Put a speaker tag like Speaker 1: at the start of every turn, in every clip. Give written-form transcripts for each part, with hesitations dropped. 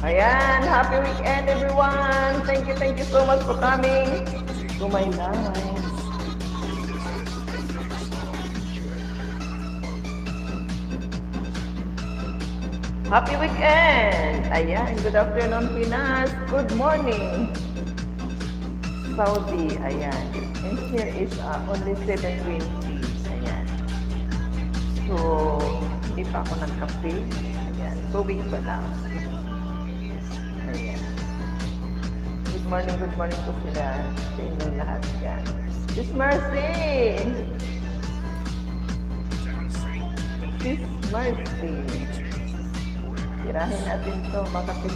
Speaker 1: Ayan, happy weekend everyone. Thank you so much for coming to my live. Happy weekend! Ayan, good afternoon Pinas. Good morning Saudi. Ayan. And here is only 7:20. Ayan. So, hindi pa ako nagkape. Ayan, tubig pa lang. Ayan. Good morning po sila sa inyong lahat yan. Sis Mercy! Sis Mercy! Tirahin natin ito, makapit.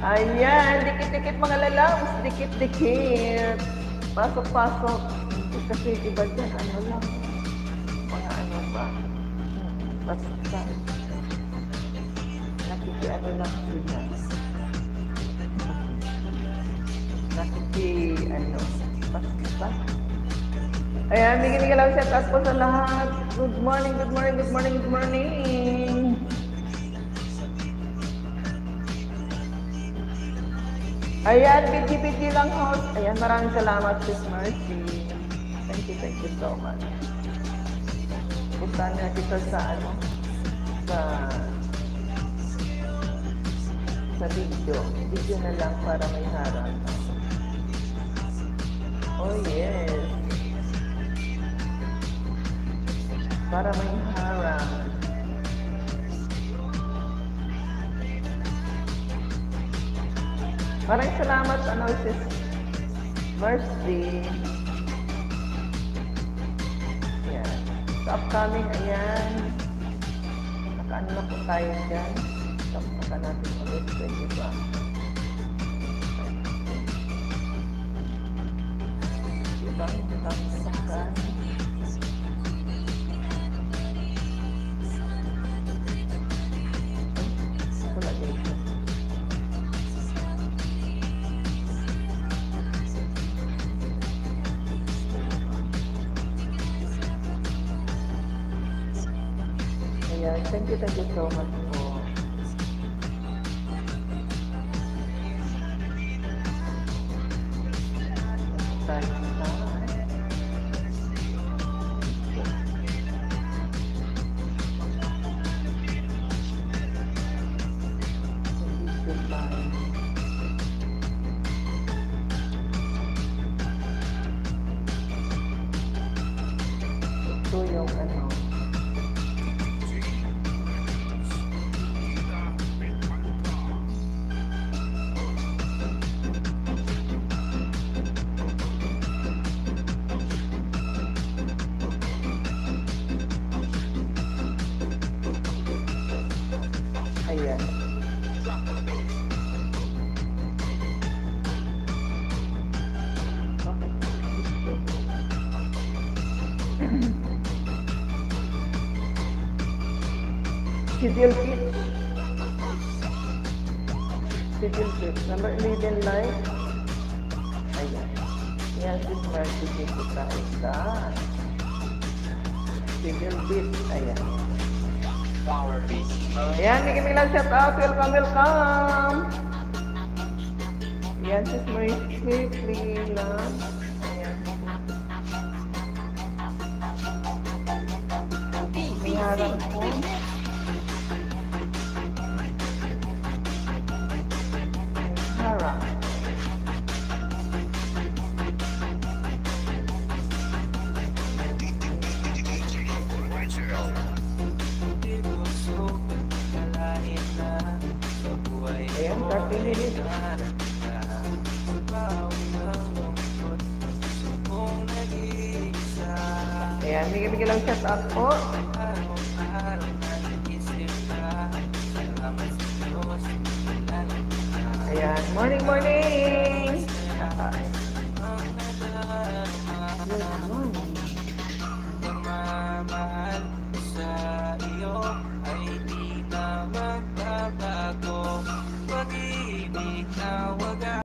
Speaker 1: Ayan, dikit-dikit mga lalams, dikit-dikit. Pasok-pasok. Kasi iba dyan, ano lang. Mga ano ba? Basta. Nakikiano lang sila. Basta. Ayan, bigyan lang shout out po sa lahat. Good morning. Ayan, BG lang host. Ayan, maraming salamat, Sis Mercy. Thank you so much. Punta na kita sa video na lang para may harap. Oh yes, para may harap. Maraming salamat Sis Mercy. Ayan, sa upcoming, ayan, nakaano na po tayo dyan. Saka natin ulit, pwede ba? Ibang sakan. Wala dito. Ayan, thank you so much po. Ito yung ayan. Civil kit. Number 11 live. Ayan. Yan, Sis Mercy dito tayo sa civil kit. Ayan. Ayan, bigyan lang shout out. Welcome. Ayan, Sis Mercy lang. Ayan. May harap po. Ayan, 30 minutes. Ayan, bigyan lang shout out po. Ayan, morning.